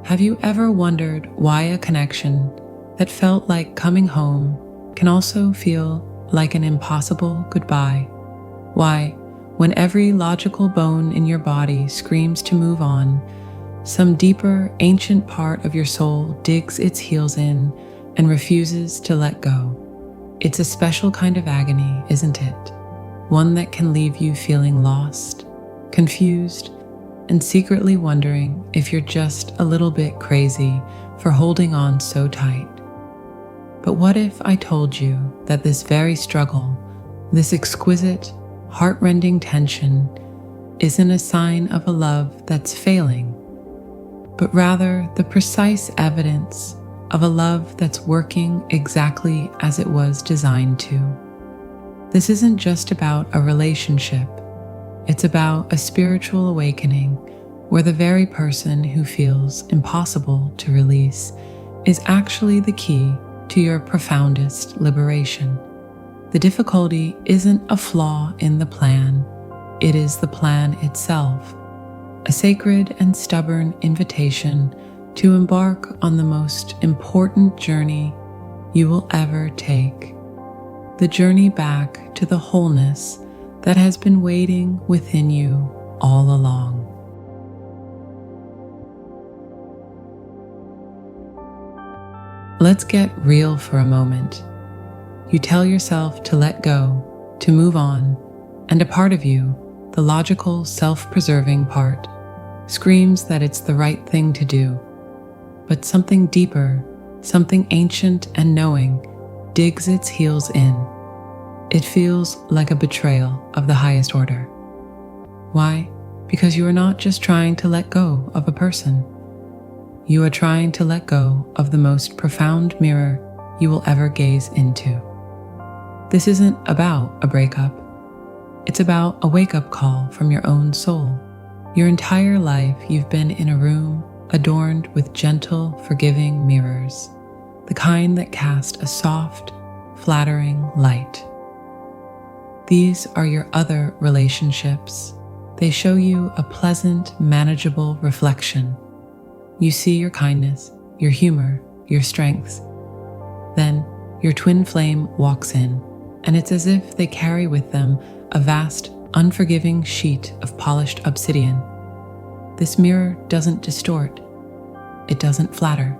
Have you ever wondered why a connection that felt like coming home can also feel like an impossible goodbye? Why, when every logical bone in your body screams to move on, some deeper, ancient part of your soul digs its heels in and refuses to let go? It's a special kind of agony, isn't it? One that can leave you feeling lost, confused, and secretly wondering if you're just a little bit crazy for holding on so tight. But what if I told you that this very struggle, this exquisite, heart-rending tension, isn't a sign of a love that's failing, but rather the precise evidence of a love that's working exactly as it was designed to? This isn't just about a relationship. It's about a spiritual awakening where the very person who feels impossible to release is actually the key to your profoundest liberation. The difficulty isn't a flaw in the plan, it is the plan itself, a sacred and stubborn invitation to embark on the most important journey you will ever take, the journey back to the wholeness that has been waiting within you all along. Let's get real for a moment. You tell yourself to let go, to move on, and a part of you, the logical, self-preserving part, screams that it's the right thing to do. But something deeper, something ancient and knowing, digs its heels in. It feels like a betrayal of the highest order. Why? Because you are not just trying to let go of a person. You are trying to let go of the most profound mirror you will ever gaze into. This isn't about a breakup. It's about a wake-up call from your own soul. Your entire life you've been in a room adorned with gentle, forgiving mirrors, the kind that cast a soft, flattering light. These are your other relationships. They show you a pleasant, manageable reflection. You see your kindness, your humor, your strengths. Then your twin flame walks in, and it's as if they carry with them a vast, unforgiving sheet of polished obsidian. This mirror doesn't distort. It doesn't flatter.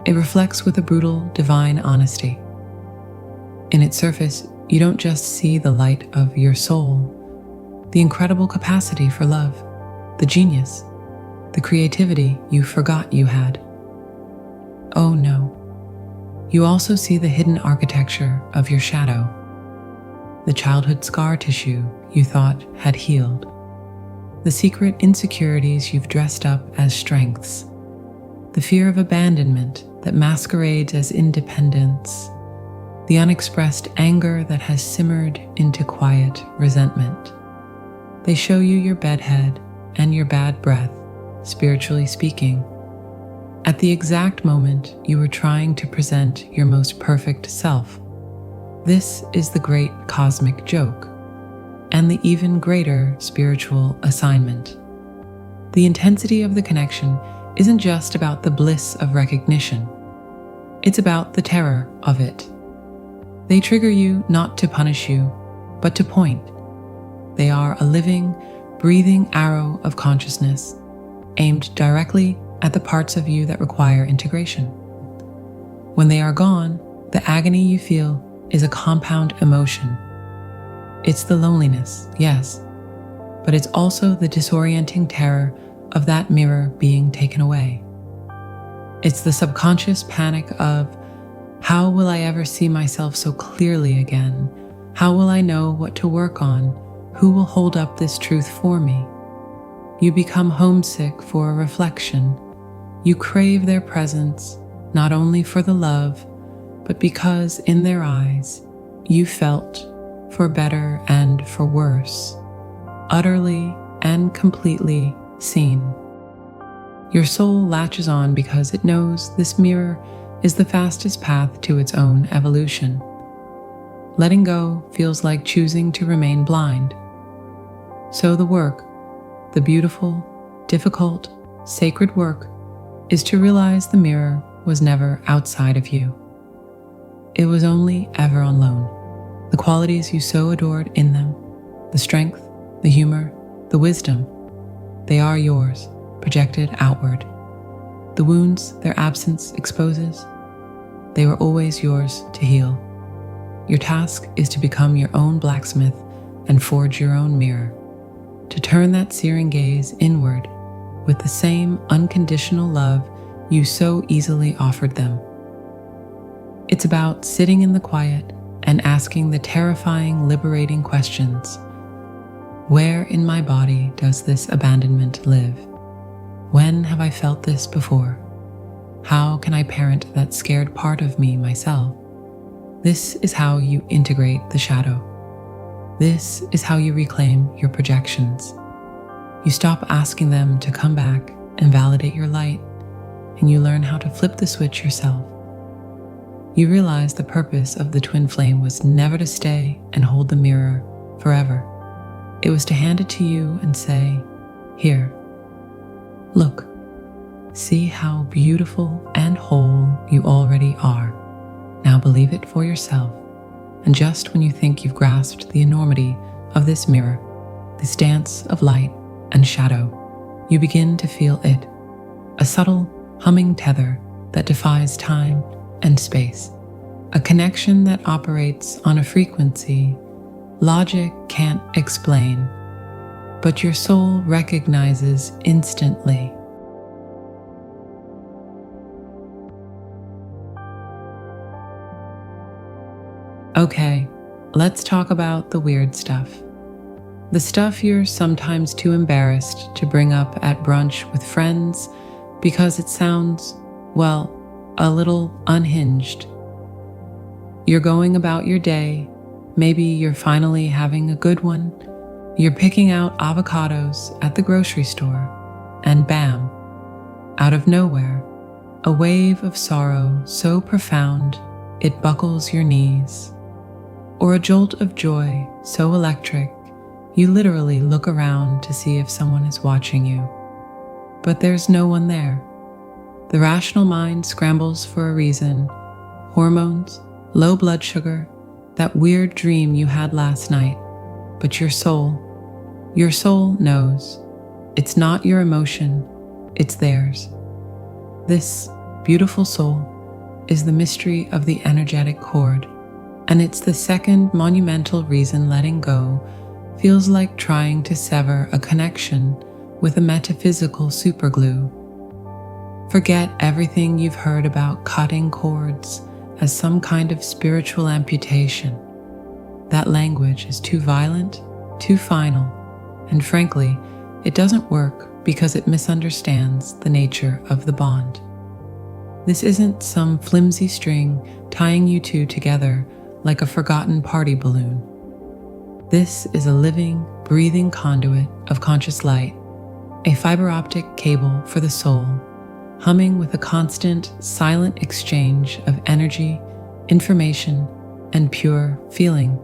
It reflects with a brutal, divine honesty. In its surface, you don't just see the light of your soul, the incredible capacity for love, the genius, the creativity you forgot you had. Oh no. You also see the hidden architecture of your shadow, the childhood scar tissue you thought had healed, the secret insecurities you've dressed up as strengths, the fear of abandonment that masquerades as independence, the unexpressed anger that has simmered into quiet resentment. They show you your bedhead and your bad breath, spiritually speaking, at the exact moment you were trying to present your most perfect self. This is the great cosmic joke, and the even greater spiritual assignment. The intensity of the connection isn't just about the bliss of recognition. It's about the terror of it. They trigger you not to punish you, but to point. They are a living, breathing arrow of consciousness, aimed directly at the parts of you that require integration. When they are gone, the agony you feel is a compound emotion. It's the loneliness, yes, but it's also the disorienting terror of that mirror being taken away. It's the subconscious panic of, how will I ever see myself so clearly again? How will I know what to work on? Who will hold up this truth for me? You become homesick for a reflection. You crave their presence, not only for the love, but because in their eyes, you felt, for better and for worse, utterly and completely seen. Your soul latches on because it knows this mirror is the fastest path to its own evolution. Letting go feels like choosing to remain blind. So the work, the beautiful, difficult, sacred work, is to realize the mirror was never outside of you. It was only ever on loan. The qualities you so adored in them, the strength, the humor, the wisdom, they are yours, projected outward. The wounds their absence exposes, they were always yours to heal. Your task is to become your own blacksmith and forge your own mirror, to turn that searing gaze inward with the same unconditional love you so easily offered them. It's about sitting in the quiet and asking the terrifying, liberating questions. Where in my body does this abandonment live? When have I felt this before? How can I parent that scared part of me myself? This is how you integrate the shadow. This is how you reclaim your projections. You stop asking them to come back and validate your light, and you learn how to flip the switch yourself. You realize the purpose of the twin flame was never to stay and hold the mirror forever. It was to hand it to you and say, "Here, look, see how beautiful and whole you already are. Now believe it for yourself." And just when you think you've grasped the enormity of this mirror, this dance of light and shadow, you begin to feel it, a subtle humming tether that defies time and space, a connection that operates on a frequency logic can't explain, but your soul recognizes instantly. Okay, let's talk about the weird stuff. The stuff you're sometimes too embarrassed to bring up at brunch with friends because it sounds, well, a little unhinged. You're going about your day, maybe you're finally having a good one, you're picking out avocados at the grocery store, and bam, out of nowhere, a wave of sorrow so profound it buckles your knees, or a jolt of joy so electric you literally look around to see if someone is watching you. But there's no one there. The rational mind scrambles for a reason. Hormones, low blood sugar, that weird dream you had last night. But your soul knows. It's not your emotion, it's theirs. This beautiful soul is the mystery of the energetic cord, and it's the second monumental reason letting go feels like trying to sever a connection with a metaphysical superglue. Forget everything you've heard about cutting cords as some kind of spiritual amputation. That language is too violent, too final, and frankly, it doesn't work because it misunderstands the nature of the bond. This isn't some flimsy string tying you two together like a forgotten party balloon. This is a living, breathing conduit of conscious light, a fiber optic cable for the soul, humming with a constant, silent exchange of energy, information, and pure feeling.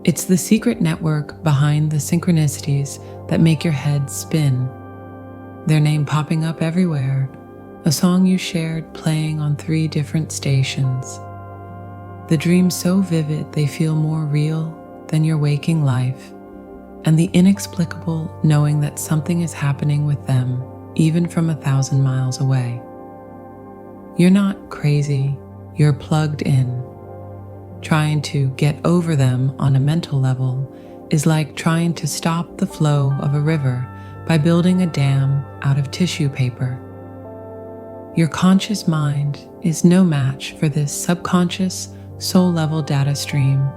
It's the secret network behind the synchronicities that make your head spin. Their name popping up everywhere, a song you shared playing on 3 different stations. The dreams so vivid they feel more real than your waking life, and the inexplicable knowing that something is happening with them even from 1,000 miles away. You're not crazy, you're plugged in. Trying to get over them on a mental level is like trying to stop the flow of a river by building a dam out of tissue paper. Your conscious mind is no match for this subconscious, soul-level data stream.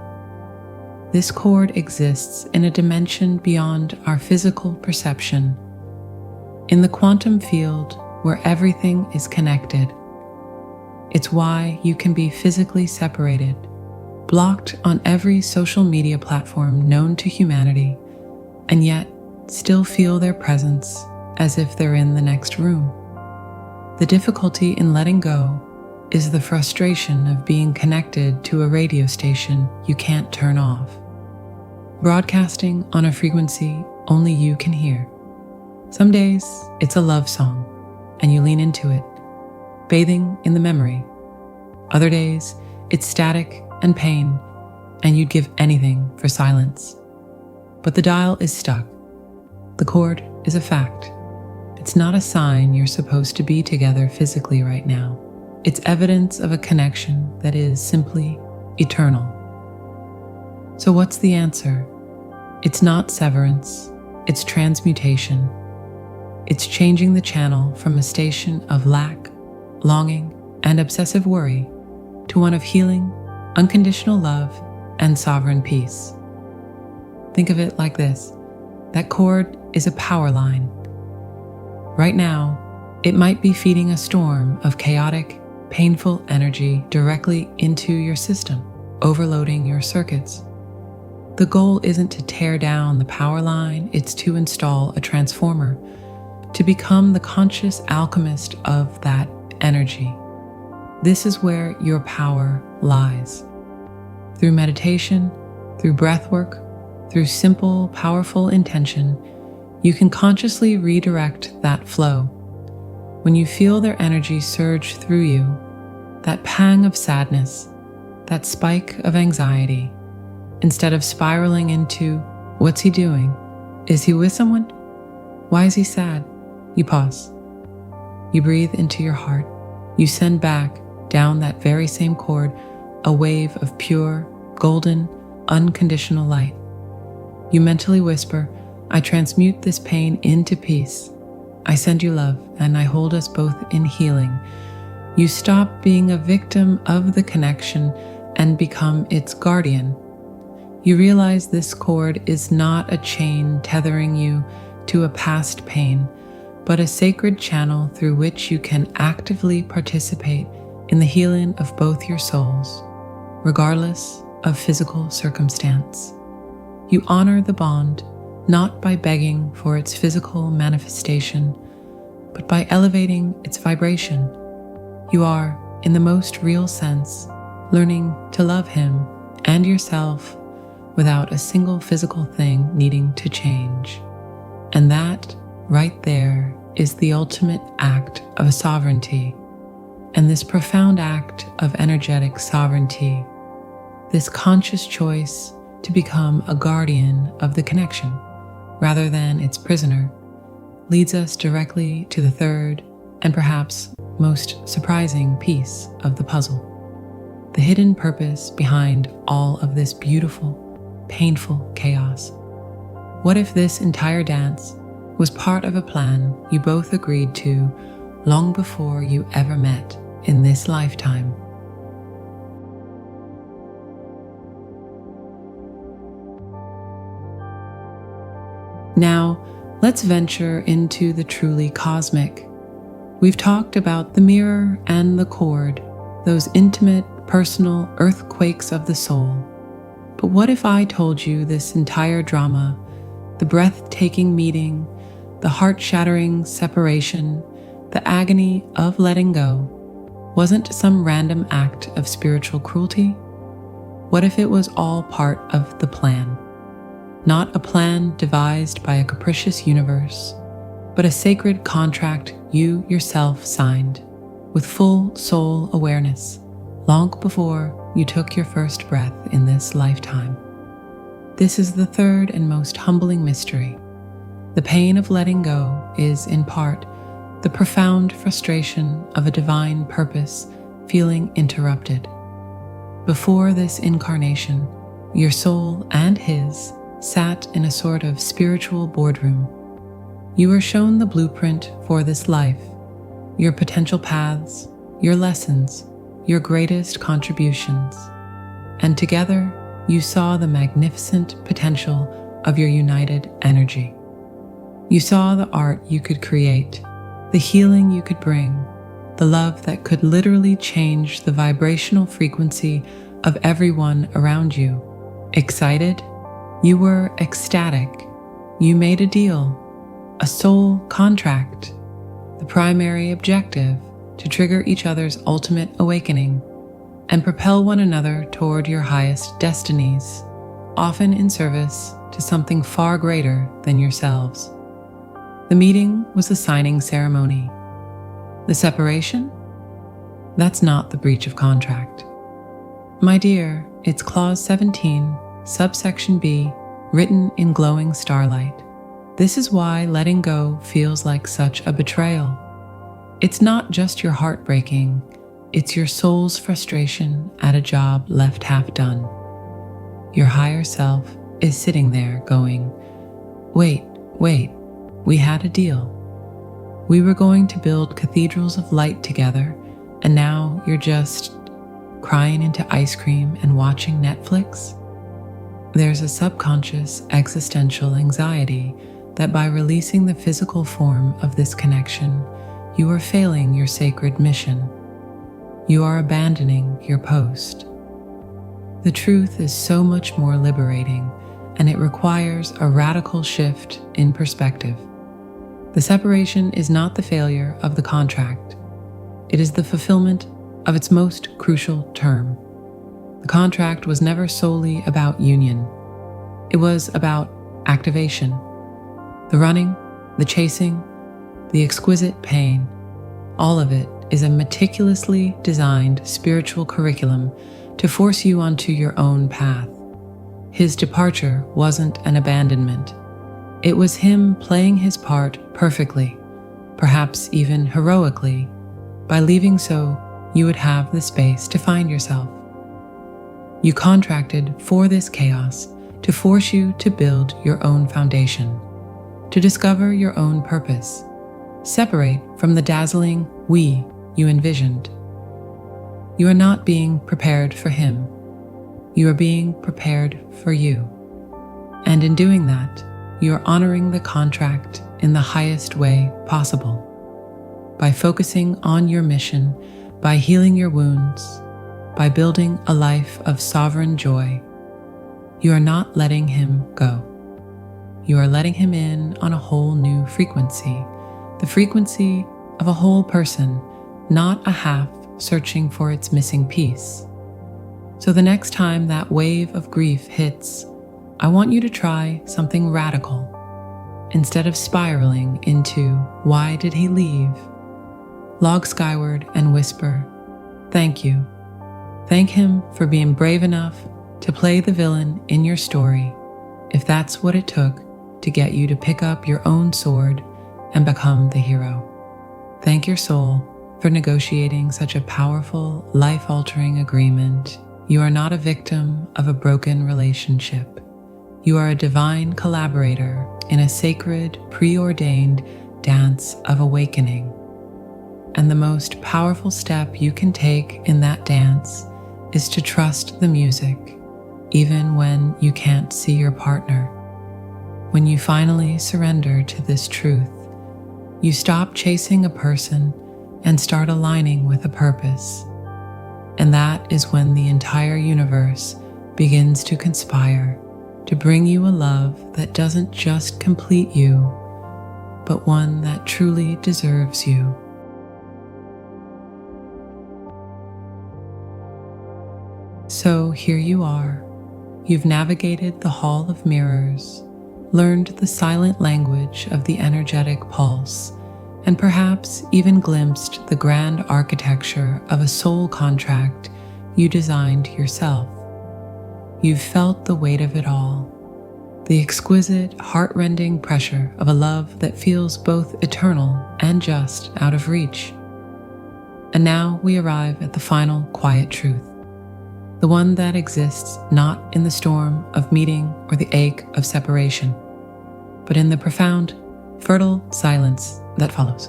This cord exists in a dimension beyond our physical perception, in the quantum field where everything is connected. It's why you can be physically separated, blocked on every social media platform known to humanity, and yet still feel their presence as if they're in the next room. The difficulty in letting go is the frustration of being connected to a radio station you can't turn off, broadcasting on a frequency only you can hear. Some days it's a love song, and you lean into it. bathing in the memory. Other days, it's static and pain, and you'd give anything for silence. But the dial is stuck. The chord is a fact. It's not a sign you're supposed to be together physically right now. It's evidence of a connection that is simply eternal. So what's the answer? It's not severance, it's transmutation. It's changing the channel from a station of lack, longing, and obsessive worry to one of healing, unconditional love, and sovereign peace. Think of it like this. That cord is a power line. Right now, it might be feeding a storm of chaotic, painful energy directly into your system, overloading your circuits. The goal isn't to tear down the power line, it's to install a transformer, to become the conscious alchemist of that energy. This is where your power lies. Through meditation, through breath work, through simple, powerful intention, you can consciously redirect that flow. When you feel their energy surge through you, that pang of sadness, that spike of anxiety, instead of spiraling into, what's he doing? Is he with someone? Why is he sad? You pause. You breathe into your heart. You send back, down that very same chord, a wave of pure, golden, unconditional light. You mentally whisper, I transmute this pain into peace. I send you love, and I hold us both in healing. You stop being a victim of the connection and become its guardian. You realize this cord is not a chain tethering you to a past pain, but a sacred channel through which you can actively participate in the healing of both your souls, regardless of physical circumstance. You honor the bond not by begging for its physical manifestation, but by elevating its vibration. You are, in the most real sense, learning to love him and yourself without a single physical thing needing to change. And that, right there, is the ultimate act of sovereignty. And this profound act of energetic sovereignty, this conscious choice to become a guardian of the connection rather than its prisoner, leads us directly to the third and perhaps most surprising piece of the puzzle. The hidden purpose behind all of this beautiful, painful chaos. What if this entire dance was part of a plan you both agreed to long before you ever met in this lifetime? Now, let's venture into the truly cosmic. We've talked about the mirror and the cord, those intimate, personal earthquakes of the soul. But what if I told you this entire drama, the breathtaking meeting, the heart-shattering separation, the agony of letting go, wasn't some random act of spiritual cruelty? What if it was all part of the plan? Not a plan devised by a capricious universe, but a sacred contract you yourself signed, with full soul awareness, long before you took your first breath in this lifetime. This is the third and most humbling mystery. The pain of letting go is, in part, the profound frustration of a divine purpose feeling interrupted. Before this incarnation, your soul and his sat in a sort of spiritual boardroom. You were shown the blueprint for this life, your potential paths, your lessons, your greatest contributions. And together, you saw the magnificent potential of your united energy. You saw the art you could create, the healing you could bring, the love that could literally change the vibrational frequency of everyone around you. Excited? You were ecstatic. You made a deal, a soul contract, the primary objective to trigger each other's ultimate awakening and propel one another toward your highest destinies, often in service to something far greater than yourselves. The meeting was the signing ceremony. The separation? That's not the breach of contract. My dear, it's Clause 17, subsection B, written in glowing starlight. This is why letting go feels like such a betrayal. It's not just your heart breaking, it's your soul's frustration at a job left half done. Your higher self is sitting there going, wait, we had a deal. We were going to build cathedrals of light together, and now you're just crying into ice cream and watching Netflix? There's a subconscious existential anxiety that by releasing the physical form of this connection, you are failing your sacred mission. You are abandoning your post. The truth is so much more liberating, and it requires a radical shift in perspective. The separation is not the failure of the contract. It is the fulfillment of its most crucial term. The contract was never solely about union. It was about activation. The running, the chasing, the exquisite pain, all of it is a meticulously designed spiritual curriculum to force you onto your own path. His departure wasn't an abandonment. It was him playing his part perfectly, perhaps even heroically. By leaving so, you would have the space to find yourself. You contracted for this chaos to force you to build your own foundation, to discover your own purpose, separate from the dazzling we you envisioned. You are not being prepared for him. You are being prepared for you. And in doing that, you are honoring the contract in the highest way possible. By focusing on your mission, by healing your wounds, by building a life of sovereign joy, you are not letting him go. You are letting him in on a whole new frequency, the frequency of a whole person, not a half searching for its missing piece. So the next time that wave of grief hits, I want you to try something radical. Instead of spiraling into, why did he leave? Log skyward and whisper, thank you. Thank him for being brave enough to play the villain in your story, if that's what it took to get you to pick up your own sword and become the hero. Thank your soul for negotiating such a powerful, life-altering agreement. You are not a victim of a broken relationship. You are a divine collaborator in a sacred, preordained dance of awakening. And the most powerful step you can take in that dance is to trust the music, even when you can't see your partner. When you finally surrender to this truth, you stop chasing a person and start aligning with a purpose. And that is when the entire universe begins to conspire to bring you a love that doesn't just complete you, but one that truly deserves you. So here you are. You've navigated the Hall of Mirrors, learned the silent language of the energetic pulse, and perhaps even glimpsed the grand architecture of a soul contract you designed yourself. You've felt the weight of it all, the exquisite, heart-rending pressure of a love that feels both eternal and just out of reach. And now we arrive at the final quiet truth, the one that exists not in the storm of meeting or the ache of separation, but in the profound, fertile silence that follows.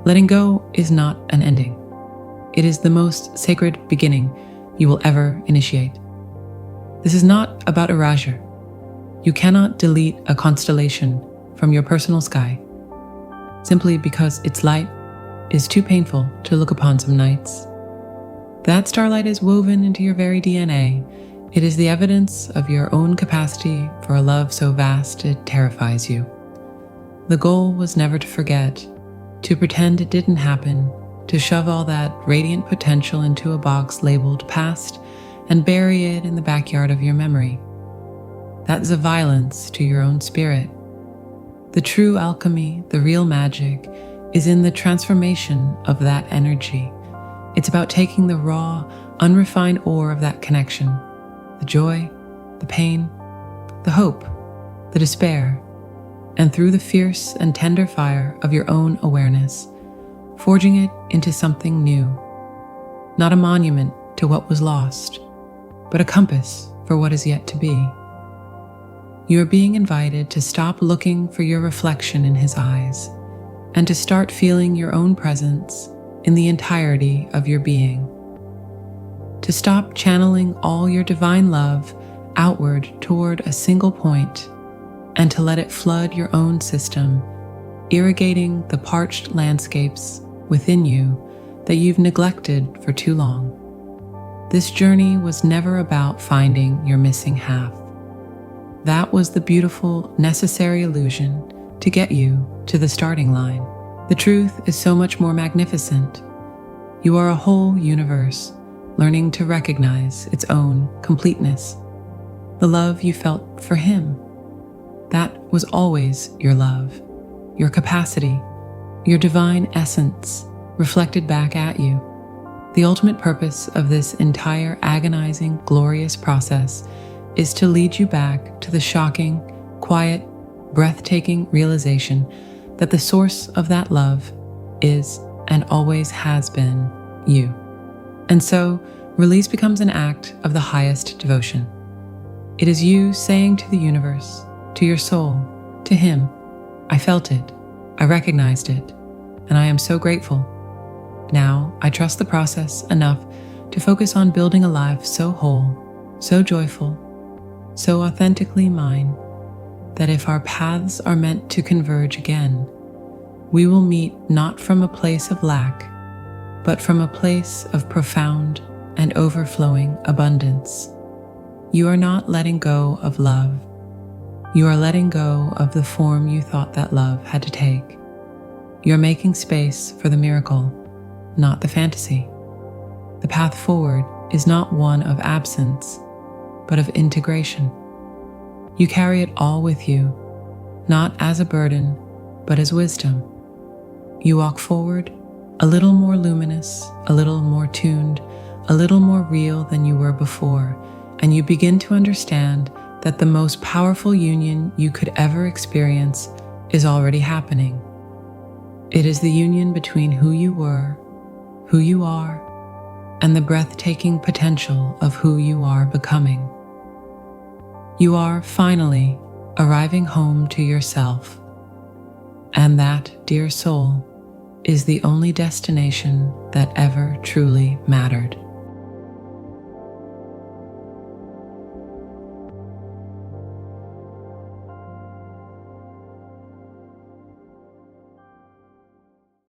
Letting go is not an ending. It is the most sacred beginning you will ever initiate. This is not about erasure. You cannot delete a constellation from your personal sky simply because its light is too painful to look upon some nights. That starlight is woven into your very DNA. It is the evidence of your own capacity for a love so vast it terrifies you. The goal was never to forget, to pretend it didn't happen, to shove all that radiant potential into a box labeled past and bury it in the backyard of your memory. That's a violence to your own spirit. The true alchemy, the real magic, is in the transformation of that energy. It's about taking the raw, unrefined ore of that connection, the joy, the pain, the hope, the despair, and through the fierce and tender fire of your own awareness, forging it into something new. Not a monument to what was lost, but a compass for what is yet to be. You are being invited to stop looking for your reflection in his eyes and to start feeling your own presence in the entirety of your being. To stop channeling all your divine love outward toward a single point and to let it flood your own system, irrigating the parched landscapes within you that you've neglected for too long. This journey was never about finding your missing half. That was the beautiful, necessary illusion to get you to the starting line. The truth is so much more magnificent. You are a whole universe, learning to recognize its own completeness. The love you felt for him, that was always your love, your capacity, your divine essence reflected back at you. The ultimate purpose of this entire agonizing, glorious process is to lead you back to the shocking, quiet, breathtaking realization that the source of that love is and always has been you. And so, release becomes an act of the highest devotion. It is you saying to the universe, to your soul, to him, I felt it, I recognized it, and I am so grateful. Now, I trust the process enough to focus on building a life so whole, so joyful, so authentically mine, that if our paths are meant to converge again, we will meet not from a place of lack, but from a place of profound and overflowing abundance. You are not letting go of love. You are letting go of the form you thought that love had to take. You are making space for the miracle, not the fantasy. The path forward is not one of absence, but of integration. You carry it all with you, not as a burden, but as wisdom. You walk forward, a little more luminous, a little more tuned, a little more real than you were before, and you begin to understand that the most powerful union you could ever experience is already happening. It is the union between who you were, who you are, and the breathtaking potential of who you are becoming. You are finally arriving home to yourself, and that, dear soul, is the only destination that ever truly mattered.